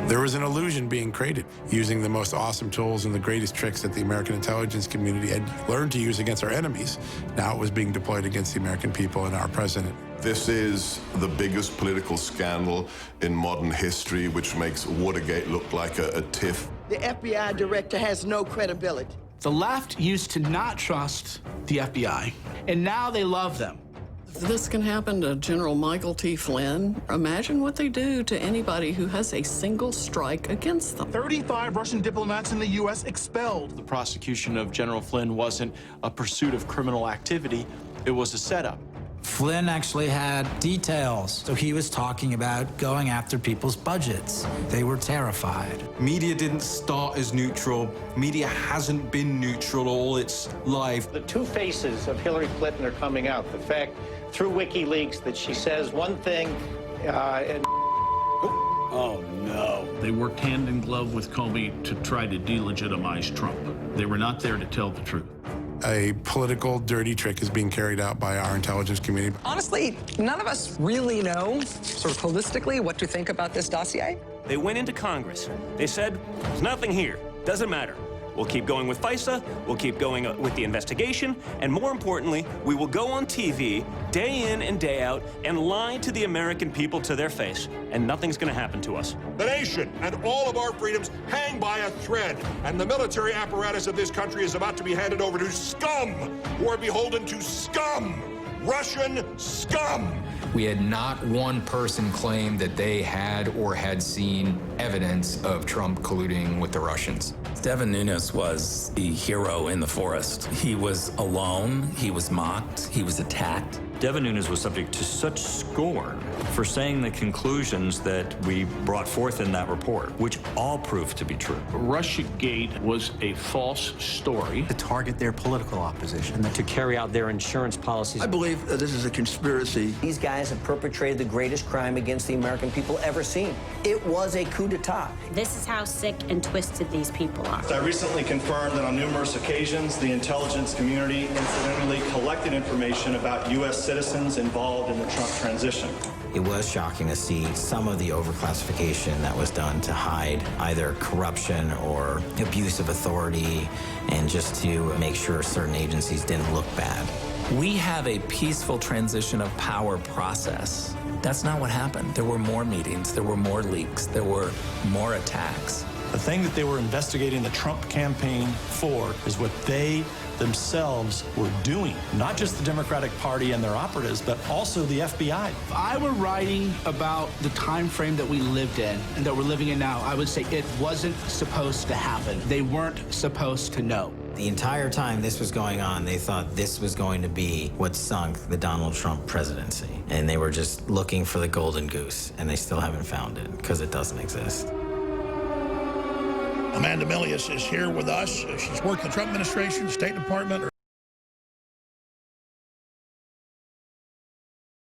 There was an illusion being created using the most awesome tools and the greatest tricks that the American intelligence community had learned to use against our enemies. Now it was being deployed against the American people and our president. This is the biggest political scandal in modern history, which makes Watergate look like a tiff. The FBI director has no credibility. The left used to not trust the FBI, and now they love them. If this can happen to General Michael T. Flynn, imagine what they do to anybody who has a single strike against them. 35 Russian diplomats in the U.S. expelled. The prosecution of General Flynn wasn't a pursuit of criminal activity, it was a setup. Flynn actually had details. So he was talking about going after people's budgets. They were terrified. Media didn't start as neutral. Media hasn't been neutral all its life. The two faces of Hillary Clinton are coming out. The fact through WikiLeaks that she says one thing and oh, no. They worked hand in glove with Comey to try to delegitimize Trump. They were not there to tell the truth. A political dirty trick is being carried out by our intelligence community. Honestly, none of us really know, sort of holistically, what to think about this dossier. They went into Congress. They said, there's nothing here. Doesn't matter. We'll keep going with FISA, we'll keep going with the investigation, and more importantly, we will go on TV day in and day out and lie to the American people to their face, and nothing's gonna happen to us. The nation and all of our freedoms hang by a thread, and the military apparatus of this country is about to be handed over to scum who are beholden to scum, Russian scum. We had not one person claim that they had or had seen evidence of Trump colluding with the Russians. Devin Nunes was the hero in the forest. He was alone, he was mocked, he was attacked. Devin Nunes was subject to such scorn for saying the conclusions that we brought forth in that report, which all proved to be true. Russiagate was a false story. To target their political opposition. to carry out their insurance policies. I believe this is a conspiracy. These guys have perpetrated the greatest crime against the American people ever seen. It was a coup d'etat. This is how sick and twisted these people are. I recently confirmed that on numerous occasions, the intelligence community incidentally collected information about U.S. citizens involved in the Trump transition. It was shocking to see some of the overclassification that was done to hide either corruption or abuse of authority and just to make sure certain agencies didn't look bad. We have a peaceful transition of power process. That's not what happened. There were more meetings, there were more leaks, there were more attacks. The thing that they were investigating the Trump campaign for is what they themselves were doing. Not just the Democratic Party and their operatives, but also the FBI. If I were writing about the time frame that we lived in and that we're living in now, I would say it wasn't supposed to happen. They weren't supposed to know. The entire time this was going on, they thought this was going to be what sunk the Donald Trump presidency. And they were just looking for the golden goose, and they still haven't found it because it doesn't exist. Amanda Milius is here with us. She's worked in the Trump administration, State Department.